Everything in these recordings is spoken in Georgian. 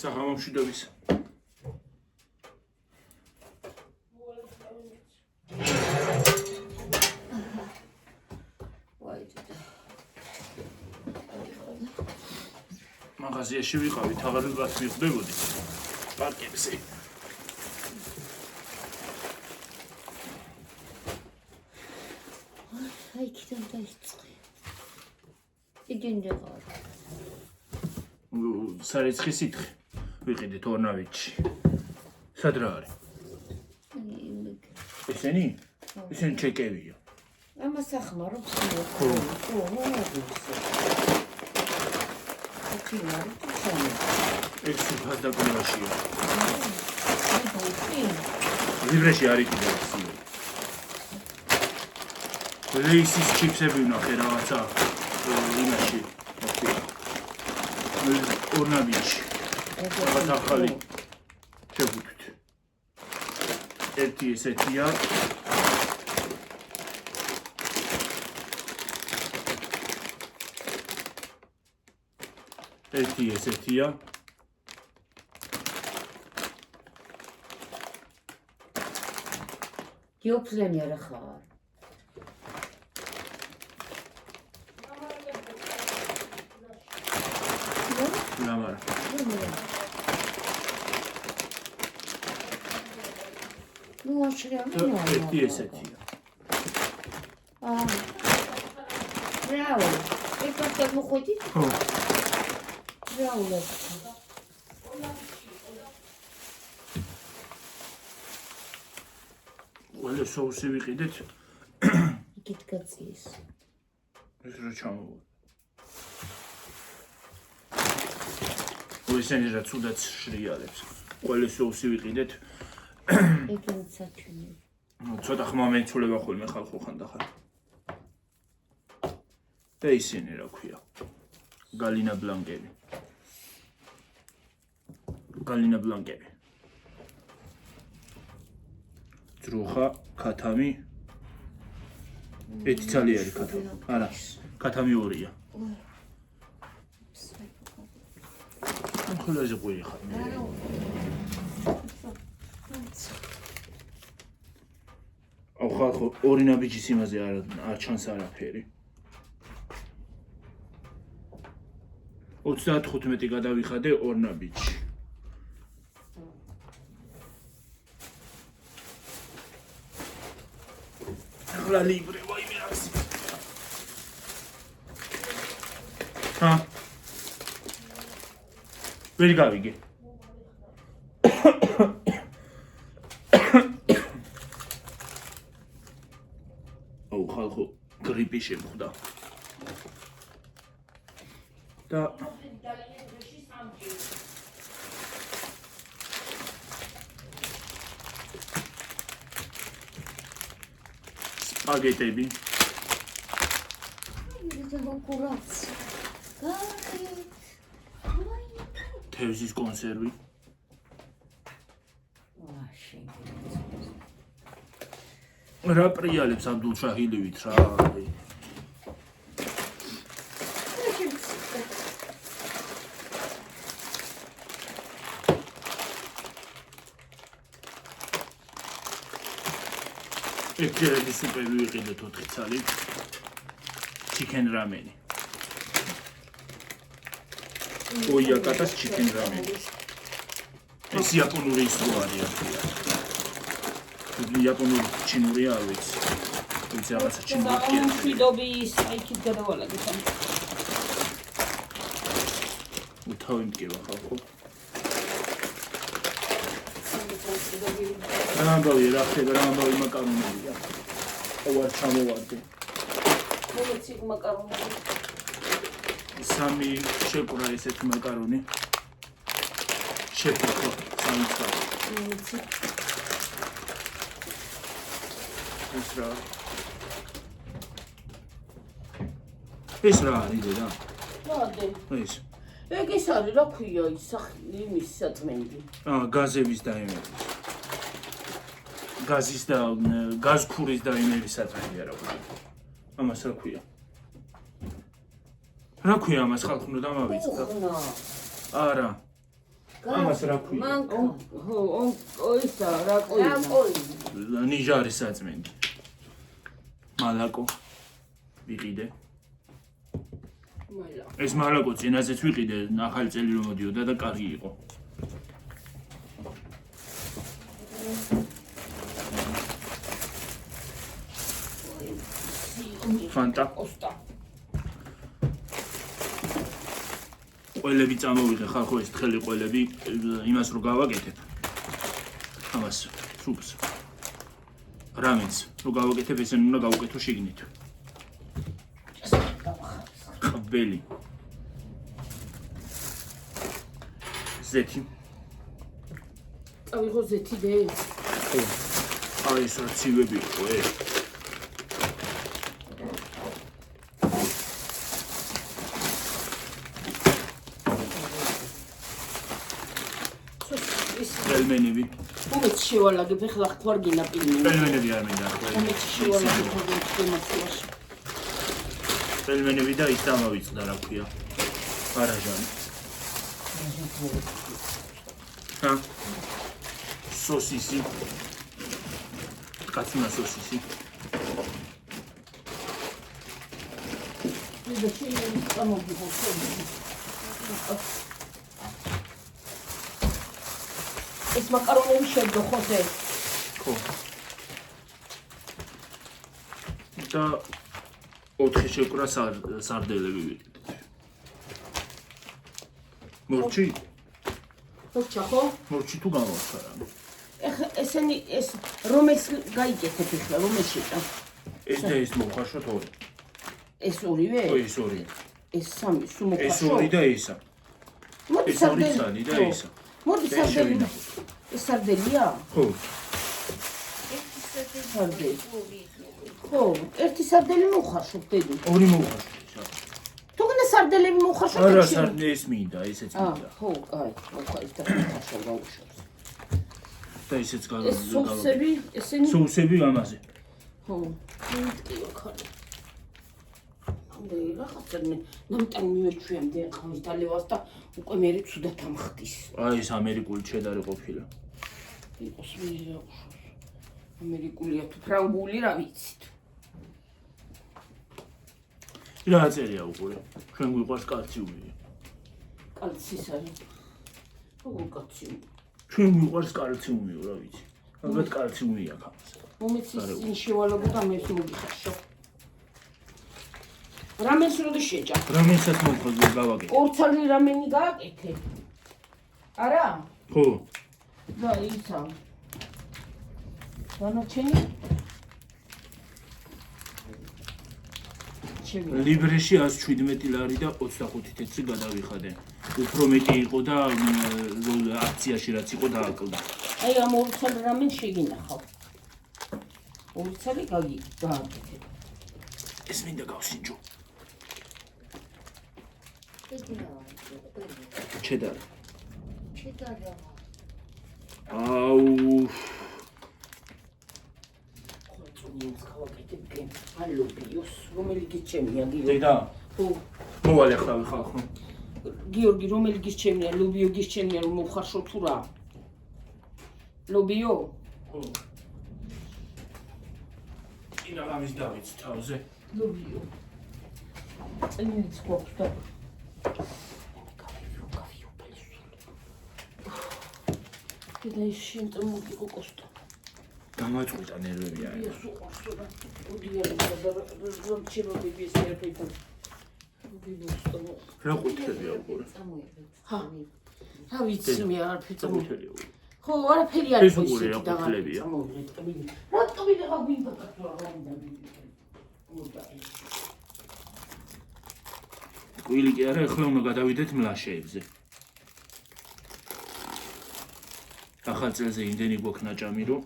საღამო მშვიდობის. მაღაზიაში ვიყავით, აღარებად მიხვდებოდით პარკებზე. აი, იქიდან დაიწყე. იგინდა ყარ. სარეცხი სითხე ვიყიდეთ ორნავიტში. სად რა არის? ესენი? ესენი ჩეკევია. ამას ახმარობს ხო. ეს სუფას დაკვლევაშია. ლიბრეში არ იყიდა სიო. ლეისის ჩიპსები ვნახე რაღაცა იმაში. ორნავიტში. რაღაც ახალი შევუთ. ერთი ესეთია. ერთი ესეთია. გიოფლენი არა ხარ. ლამარა. ნუ აღშრია ერთი ესეთია. ბრაუ. ეკა მოხვედი? ხო. ბრაულებს. ყველა соуსი ვიყიდეთ. იქით გაწიეს. ეს რა ჩამოვა. ესენი რა ცუდად შრიალებს. ყველა соуსი ვიყიდეთ. ეგენც საჩვენე. ცოტა ხმა მეცულება ხოლმე ხალხო ხანდახან. და ისინი რა ქვია. გალინა ბლანკები. გალინა ბლანკები. ძროხა, ქათამი. ერთი ცალი არის ქათამი. არა, ქათამი ორია. ხოლოზე ყვირი ხარ. ხალხო ორი ნაბიჯის იმაზე არ ჩანს არაფერი. 35 გადავიხადე ორ ნაბიჯში. ახლა ლიბრე ვაიმე აქვს. ჰა. ვერ გავიგე. აუ ხალხო გრიპი შემხვდა. და სპაგეტები. თევზის კონსერვი. რა პრიალებს აბდულშაჰილივით რა. ექერების სუპები ვიყიდეთ 4 ცალი. ჩიკენ რამენი. ოიაკატას ჩიკენ რამენი. ეს იაპონური ის რო არის ახლა. იაპონური ჩინური არ ვიცი. ვიცი რაღაცა ჩინური. მშვიდობის აიქით გადავალაგეთ. უთავი მტკივა ხალხო. ამბავი რა ხდება, ამბავი მაკარონებია. ვარ ჩამოვარდი. მოცი მაკარონები. სამი შეკვრა ესეთი მაკარონი. შეკვრა სამი ხარ. ეს რა არის და? მოდე. ეს. ეგ ის არის რა ქვია ის იმის საწმენდი. გაზების და იმების. გაზის და გაზქურის და იმების საწმენდია რა ქვია. ამას რა ქვია? რა ქვია ამას ხალხო უნდა დამავიწყდა? არა. ამას რა ქვია? მანკა. ისა რა ყოინა. რა ყოინა. ნიჟარის საწმენდი. მალაკო. ვიყიდე. ეს მალაკო წინაზეც ვიყიდე, ახალი წელი რომ მოდიოდა და კარგი იყო. ფანტა. ყველები წამოვიღე ხალხო ეს თხელი ყველები იმას რო გავაკეთებ. ამას სუპს. რამენს რო გავაკეთებ ესენი უნდა გავუკეთო შიგნით. ყბელი. ზეთი. წავიღო ზეთი დე. აი ეს არცივები იყო ეს. პელმენები. უმეც შევალაგებ ეხლა ხوارგინა პილმენი. პელმენები არ მინდა ახლა. უმეც შევალაგებ ინფორმაციაში. პელმენები და ის დამავიწყდა რა ქვია. არაჟანი. ჰა? სოსისი. კაცუნა სოსისი. და შეიძლება წამოვიდო ხოლმე. ეს მაკარონები შევდო ხოზე. ხო. და 4 შეკვრა სარდელები ვიყიდეთ. მორჩი? ხოჭა ხო? მორჩი თუ გამოვხარა? ეხლა ესენი ეს რომელს გაიგეთებ ეხლა რომელშია? ეს და ეს მოვხარშოთ ორი. ეს ორივე? ხო, ეს ორი. ეს სამი სულ მოვხარშო? ეს ორი და ისა. მოდი ეს ორი ცალი და ისა. მოდი სარდელი. ეს სარდელია? ხო. სარდელი. ხო, ერთი სარდელი მოვხარშობ დედი. ორი მოვხარშოთ. თუგნა სარდელები მოვხარშობ? არა, სარდელი ეს მინდა, ესეც მინდა. ხო, კაი, მოვხარშობ და მოვხარშობ გაუშვებს. და ესეც ეს სოუსები, ესენი სოუსები ამაზე. ხო, მიტკიო ხარ. ამდე რაღაცა ნამტანი მივეჩვიამდე ხამის დალევას და უკვე მე ცუდად ამხდის. აი ეს ამერიკული ჩედარი ყოფილა. იყოს მე რა უშავს. ამერიკულია თუ ფრანგული რა ვიცით. რა წერია უყურე? ჩვენ გვიყვარს კალციუმი. კალციის არის. როგორ კალციუმი? ჩვენ გვიყვარს კალციუმი, რა ვიცი. ალბათ კალციუმი აქვს ამას. მომეცის წინ შევალაგო და მე მოგიხარშო. რამენს როდი შეჭა? რამენსაც მოხდა გავაკეთე. ორცალი რამენი გააკეთე. არა? ხო. და ისა. დანარჩენი? ლიბრეში 117 ლარი და 25 თეთრი გადავიხადე. უფრო მეტი იყო და აქციაში რაც იყო დააკლდა. აი ამ ორცალი რამენ შეგინახავ. ორცალი გააკეთე. ეს მინდა გავსინჯო. ჩედარ. ჩედარა. აუ. ხოჭუნიც გავაკეთებ. ალობიოს, რომელი გიჩემია გიორგი? დედა. ხო. მოვალე ხავი ხალხო. გიორგი, რომელი გიჩემია? ლობიო გიჩემია რომ მოვხარშო თუ რა? ლობიო? ხო. ინა ამის დავიც თავზე. ლობიო. წინიც გვაქვს და და ის შენ წამოგიყო კოსტა. დამაწყვიტა ნერვები აი. ეს უყურსო და უდიარი და როჩება ბიბის ერფეიტა. რა ყუთებია უყურე? ჰა. რა ვიცი მე არაფერი წამოთელია. ხო, არაფერი არ ეს უყურე რა ყუთებია? რა ტკბილი რა გვინდა კაცო რა მინდა. კვილი კი არა, ახლა უნდა გადავიდეთ მლაშეებზე. ახალ წელზე იმდენი გვაქვს ნაჭამი, რომ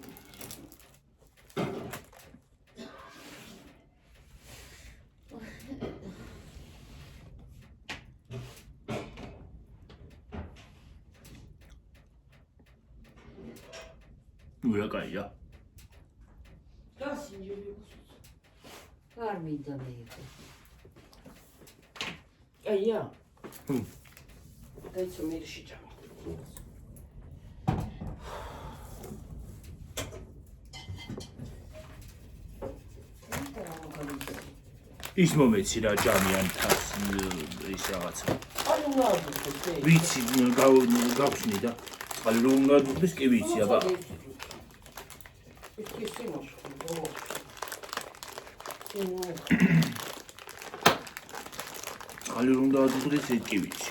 ნუ რა კაია. არ მინდა მე იყო. აია. ჰმ. დაიცო მე შეჭამი. ის მომეცი რა ჯამიან თავს ის რაღაცა. აი უნდა აღვიქოს ეს. ვიცი გავხსნი და წყალი რომ უნდა დუხდეს კი ვიცი აბა. ეს კი სიმოსხო. წყალი რომ უნდა დუხდეს ეს კი ვიცი.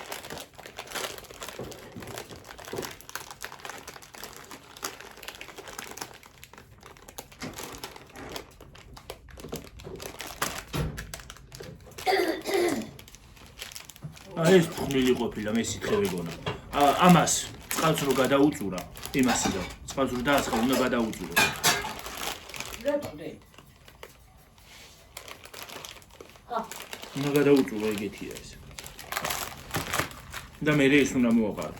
ეს ხმილი ყოფილა მე სითხე ვეგონა. ამას წყალს რო გადაუწურა, იმასი და წყალს რო დაასხა უნდა გადაუწურო. რატომ? უნდა გადაუწურო ეგეთია ეს. და მე ეს უნდა მოვაყარო.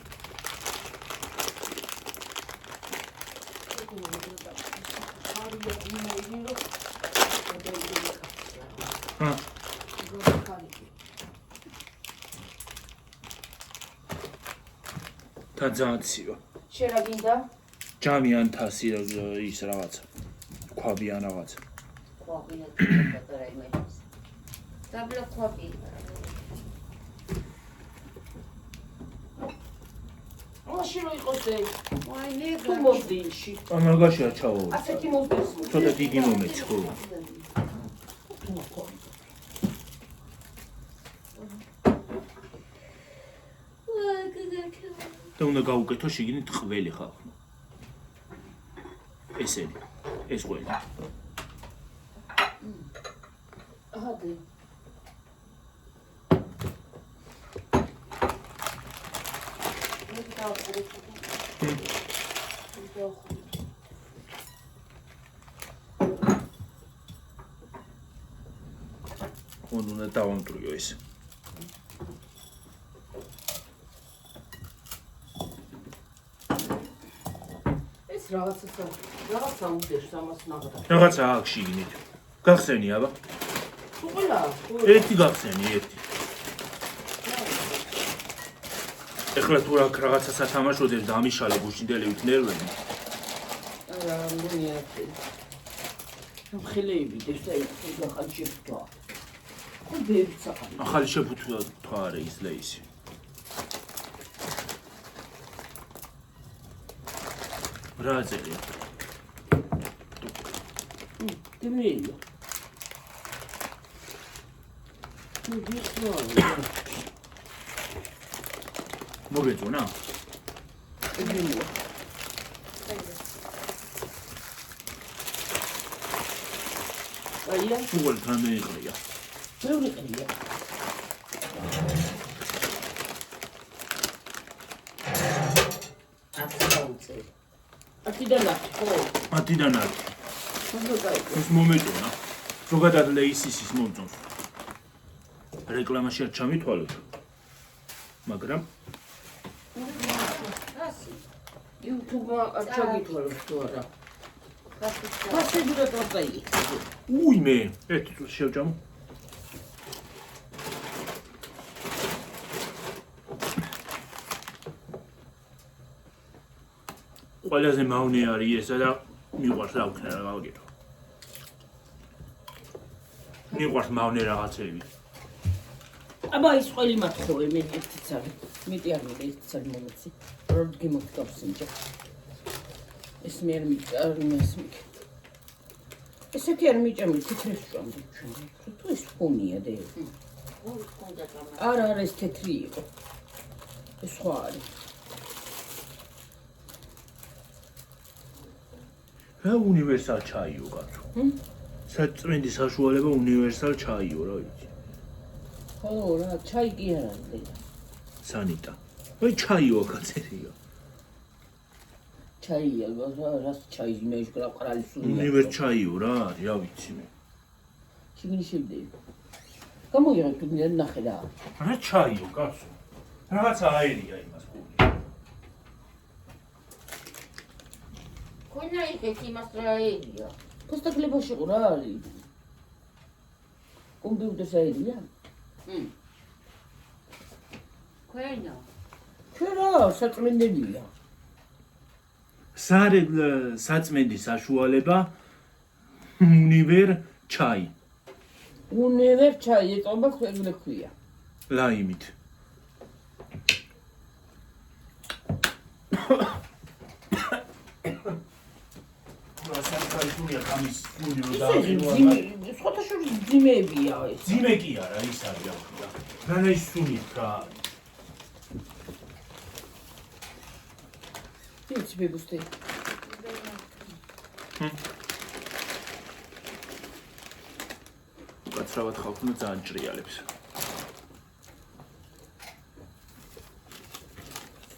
და ძალიან ცივა. შენ რა გინდა? ჯამი ან თასი ის რაღაცა. ქვაბი ან რაღაცა. ქვაბია პატარა იმედის. დაბლა ქვაბი. მაშინ რო იყოს ეს. აი მე თუ მოვდინში. ამაგაშია ჩაოვა. ასეთი მოვდეს. ცოტა დიდი მომეც ხო. და უნდა გაუკეთო შიგნით ყველი ხალხო. ესენი. ეს ყველი. აჰადე. უნდა დავამტრიო ეს. რაღაცა უდევს ამას ნაღდა. რაღაცა აქვს შიგნით. გახსენი აბა. ყველა. ერთი გახსენი, ერთი. ეხლა თუ რაღაცა სათამაშოდეს და ამიშალე გუშინდელივით ნერვები. არა, მგონია. ხილეები დესტაი გახალშებთვა. ხო ბევრი საყალი. ახალი შეფუთვა თქვა არა ის ლეისი. რა წერია? დიმეია. მოგეწონა? დიმეია. აია, უღალ თანეიყრია. ბევრი ყია. ათიდან ხო? ათიდან ათი. ეს მომეწონა. ზოგადად ლეისის მომწონს. რეკლამაში არ ჩამითვალოთ. მაგრამ YouTube-მა არ ჩაგითვალოს თუ არა. ხასები რა დავწაი. უი მე, ერთი წუთი შევჭამო. ყველაზე მავნე არის ესა და მიყვარს რა ვქნა რა გავაკეთო. მიყვარს მავნე რაღაცები. აბა ის ყველი მათხოვე მე ერთიც არის. მეტი არ მიდე ერთიც არის მომეცი. როდი მოხდავს ინჯა. ეს მე არ მისმიქ. ესეთი არ მიჭამი თითქოს ჭამდი ჩვენ. თუ ეს ფონია და არა არა ეს თეთრი იყო. ეს სხვა არის. რა უნივერსალ ჩაიო კაცო. საწმენდი საშუალება უნივერსალ ჩაიო რა ვიცი. ხო რა ჩაი კი არ არის. სანიტა. აი ჩაიო კაცერია. ჩაია რას ჩაი მე შეგრაყრალი სული. უნივერ ჩაიო რა არის რა ვიცი მე. შიგნი შევდები. გამოიღე თუ ნახე რა. რა ჩაიო კაცო. რაღაცა აერია იმას გული. ქონა იქეთ იმას რა ერია. ფოსტაკლებაში ყო რა არის? კომპიუტერს აერია? ქონა. რა საწმენდელია. საწმენდი საშუალება უნივერ ჩაი. უნევერ ჩაიეტობა ქვეყნე ქვია. ლაიმით. რასაკაისუნია კამის სული რო დააყენო. სხვათა შორის ძიმეებია ეს. ძიმე კი არა, ის არის ახლა. რანა ის სული რა. ის ბებუსტი. უკაცრავად ხალხი უნდა ძალიან ჭრიალებს.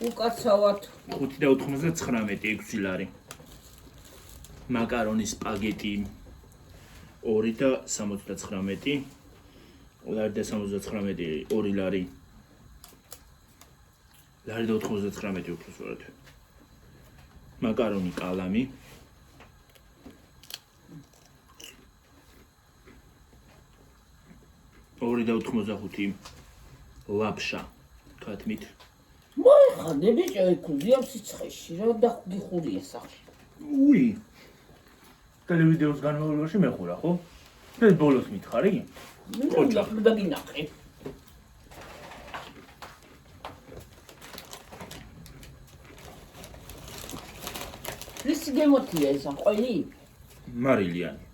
უკაცრავად 5.99 6 ლარი. მაკარონის სპაგეტი 2.79 ლარი და 79 2 ლარი. ლარი და 99 უფრო სწორად. მაკარონი კალამი 2.85 ლაფშა თათმით. მოიხადე ბიჭო ეკუზია სიცხეში რა დაგიხურია სახში. უი ტელევიზიოს განმავლობაში მეხურა ხო? ეს ბოლოს მითხარი? ოჯახ დაგინახე. რისი გემოთია ეს აყველი? მარილიანი.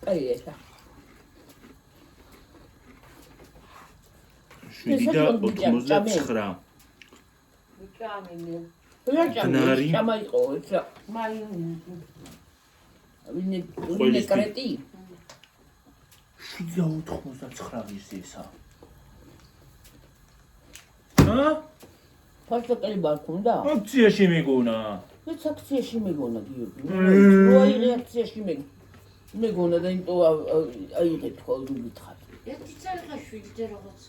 აი ესა. 7.89 ვიჭამილი. რაჭამი ჩამაიყო ესა. მაიონეზი. ვინე კრეტი? 7.89 ის ესა. ფასტაკელი ბარქუნდა? აქციაში მეგონა. ეს აქციაში მეგონა გიორგი. რო აიღე აქციაში მეგონა და იმიტომ აიღე თქვა გითხარ. ერთი წელიწად 7 რაღაც.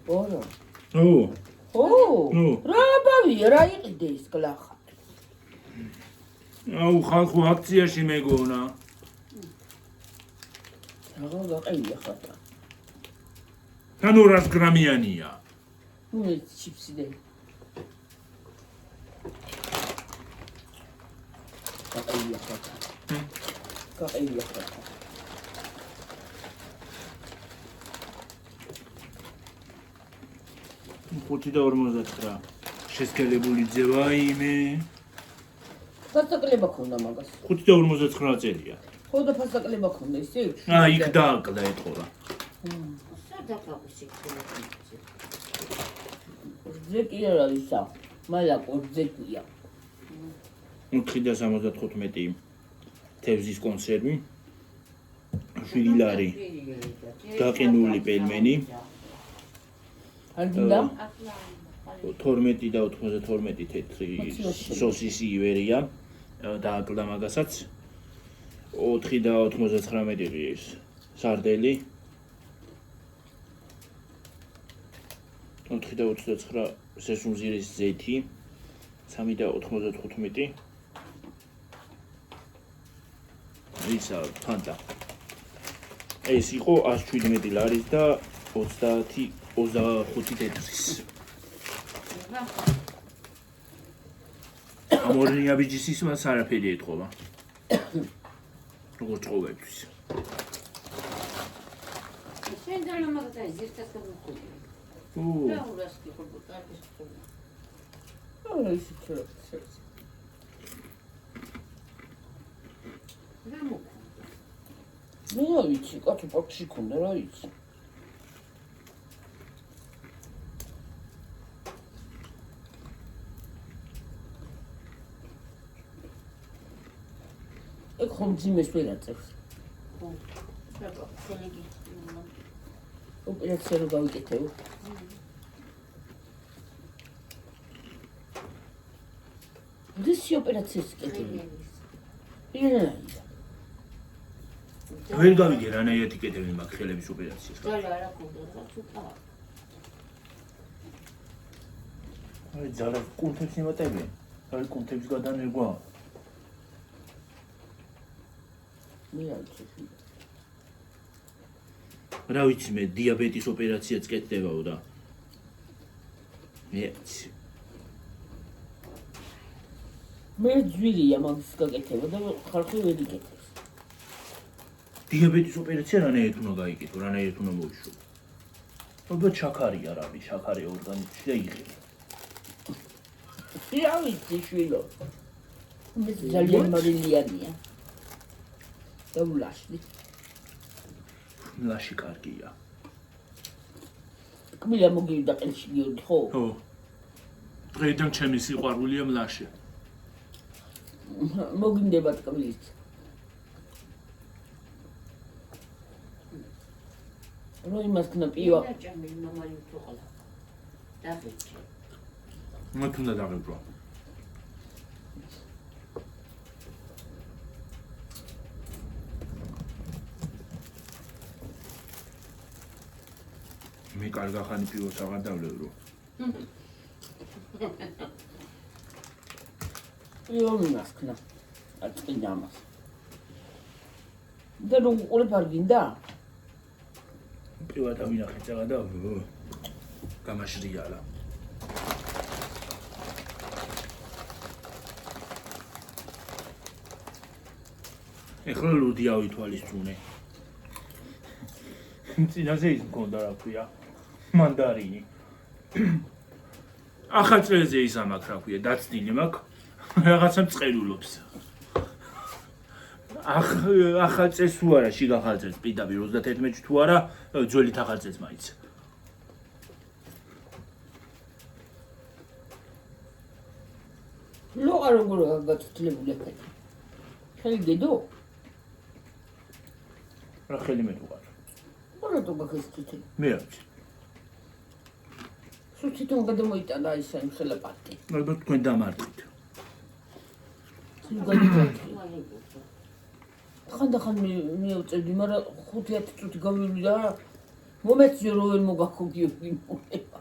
ორი. ო. რა ბავია რა იყიდე ის გლახა. აუ ხალხო აქციაში მეგონა. რა გაყიდია ხატა. ანუ 100 გრამიანია. ნუ ეს ჩიფსი დე. გაყიდია ხატა. გაყიდია ხატა. ხუთი და 59 შესქელებული ძევა იმე. ფასტაკლება ქონდა მაგას. 5 და 59 წელია. ხო და ფასტაკლება ქონდა ისე? იქ დააკლდა ეთქორა. სადაკავისი ქონდა. ზეკი არა ისა. მალაკო ზეკია. 4 და 75 თევზის კონსერვი. 7 ლარი. გაყინული პელმენი. არგინდა? 12 და 92 თეთრი სოსისი ივერია. დააკლდა მაგასაც. 4 და 99 ის სარდელი. 4 და 29 სესუნზირის ზეთი. 3 და 95 ისა ფანტა. ეს იყო 117 ლარის და 25 თეთრის. ამორნია ბიჯის ისმას არაფერი ეთქობა. როგორც ყოველთვის. შენ ძალიან მაგათი ზირთას გაგუხული. ო, რა ურასკი ხობო კარგის ხობო. არა ისე ჩერებს. რა მოკ. მე რა ვიცი, კაცო პაკში ქონდა რა ვიცი. ეგ ხომ ძიმეს ვერ აწევს. ხო. რა ხელები. ოპერაცია რო გავიკეთებ. რისი ოპერაციის კეთილი? ირანა. ვერ გავიგე რანაირად იკეთებენ მაგ ხელების ოპერაციას. ძალა რა ქონდა ცოტა. აი ძალა კუნთებს იმატებენ. აი კუნთებს გადანერგვა. მე არ ვიცი. რა ვიცი მე დიაბეტის ოპერაციაც კეთდებაო და მე ვიცი. მე ძვირია მაგის გაკეთება და ხალხი ვერ იკეთებს. დიაბეტის ოპერაცია რანაირად უნდა გაიკეთო, რანაირად უნდა მოიშო. ალბათ შაქარია რა არის, შაქარი ორგანიზმში და იღება. რა ვიცი შვილო. მე ძალიან მარილიანია. და ვლაშლი. ლაში კარგია. კმილა მოგივიდა ყელში გიორგი ხო? ხო. დღეიდან ჩემი სიყვარულია მლაში. მოგინდება კმილით. რო იმას ქნა პივა. ჭამი მამალი უთხოლა. დაგეჭი. მე თუნდა დაგებრო. მე კარგახანი პივოს აღარ დავლევრო. პივა იმას ქნა. აწმინდა ამას. და რო უყურებ არ გინდა? პივა დავინახე წავა და გამაშრიალა. ეხლა ლუდი ავითვალისწუნე. წინაზე ის მქონდა რა ქვია. მანდარინი. ახალ წელზე ის ამაქვს რა ქვია, დაცდილი მაქვს. რაღაცა მწყერულობს. ახალ წელს თუ არა, შიგა ახალ წელს პირდაპირ 31-ში თუ არა, ძველი ახალ წელს მაინც. ლოყა როგორ გაწუთლებული ახლა. ხელი გედო? რა ხელი მე თუ არ. რატო გაქეს თვითონ? მე არ ვიცი. სულ თვითონ გადმოიტანა ის ამ ხელაპატი. ალბათ თქვენ დამარტყით. ხანდახან მეუწევდი, მაგრამ 5-10 წუთი გავივლი და მომეციო რომ ვერ მოგაქო გიორგი მოება.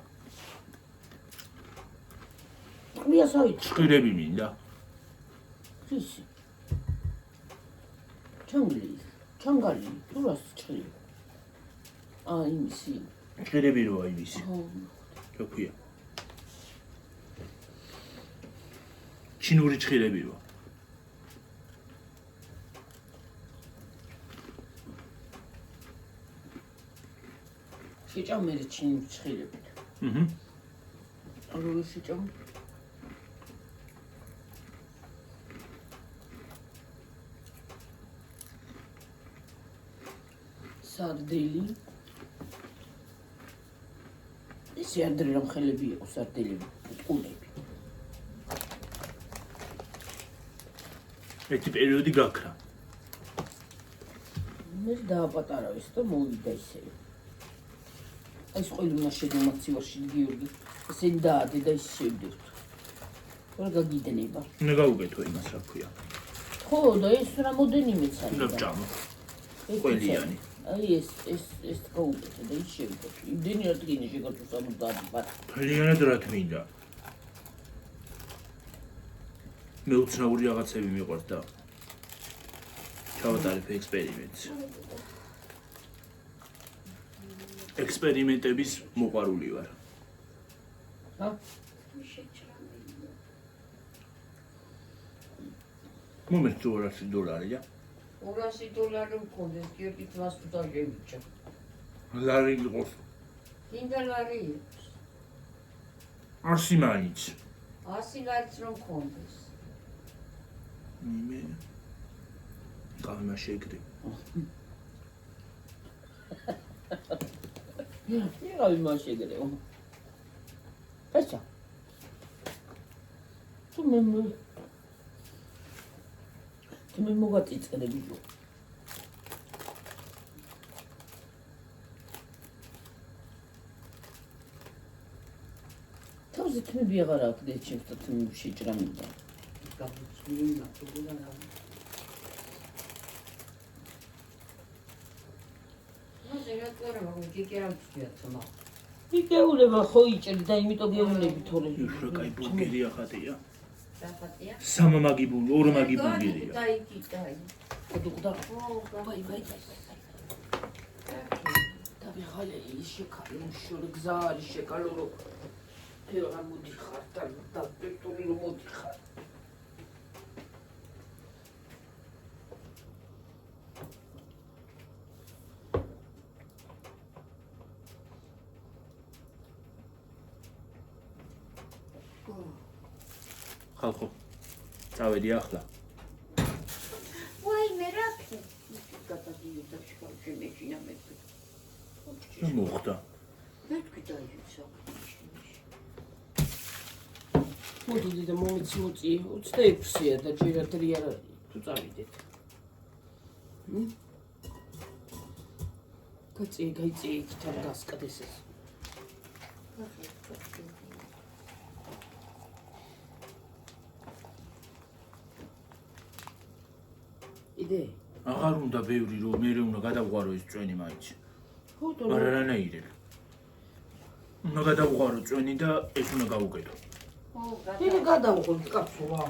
მიასავით ჭყირები მინდა. ისი. ჩანგალი, თუ რას ჭყირი? იმისი. ჭყირები როა იმისი. ხო. რა ქვია? ჩინური ჭყირები როა. შეჭამ მე ჩინური ჭყირებით. როგორ შეჭამ? სარდელი ისე ადრე რომ ხელები იყო სარდელები, ტყულები. ერთი პერიოდი გაქრა. მე დააპატარავეს და მოვიდა ისე. ეს ყველა შეგემოციოში გიორგი, ესენი დაადე და ის შევდივთ. რა გაგიდნება? უნდა გაუგეთო იმას რა ქვია. ხო და ეს რამოდენიმეც არის. უნდა ვჭამო. ყველიანი. აი ეს გაუკეთე და ის შევიდე. იმდენი ადგილი შეგაქვს 70 ბატ. ყველიანად რა თმინდა. მე უცნაური რაღაცები მიყვარს და ჩავატარებ ექსპერიმენტს. ექსპერიმენტების მოყვარული ვარ. ჰა? მომენტ $200. $200 მქონდეს, გიორგი თვას თუ დაგევიჭა. ლარი იყოს. გინდა ლარი იყოს. 100 მაინც. 100 ლარიც რომ მქონდეს. მე გავიმა შეგდე. იყავი მაშეგრეო. ესა. თუ მე მოგაწიწკდები ჯო. თავზე თმები აღარ აქვს დეჩემს და თმები შეჭრა მინდა. გაბუჩინა თულა რა. მაშინ რა მაგ გიგერამ წიაცა. იგეულება ხო იჭრი და იმიტომ გეულები თორე. უშო კაი ბურგერია ხატია. დახატია. სამამაგი ბურგერი, ორმაგი ბურგერია. დაიკიტაი. დუღდა. ო, ვაი. დავიღალე ის შეკალო შორი გზარი შეკალო რო ფერა მოდიხარ და პექტორი რო მოდიხარ. ხალხო წავედი ახლა ვაი მე რა გადადიოდა შემეჭინა მე რა მოხდა მეთქი დაიცა მოდი და მომიცი მოწი 26-ია და ჯერადრი არ არის თუ წავიდეთ გაიწი იქთან გასკდეს ეს იდე აღარ უნდა ბევრი რომ მე უნდა გადავღვარო ის წვენი მაინც ხო და არა რანაირად უნდა გადავღვარო წვენი და ეს უნდა გავუკეთო მე გადავღოთ კაცო რა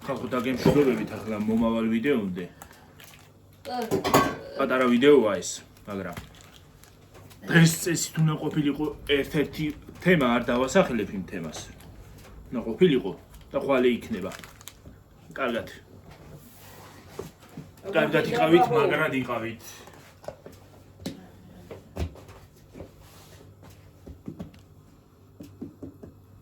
ხალხო დაგემშვიდობებით ახლა მომავალ ვიდეომდე პატარა ვიდეოა ეს მაგრამ დღეს წესით უნდა ყოფილიყო ერთ-ერთი თემა არ დავასახელებ იმ თემას უნდა ყოფილიყო და ხვალე იქნება კარგად იყავით მაგრად იყავით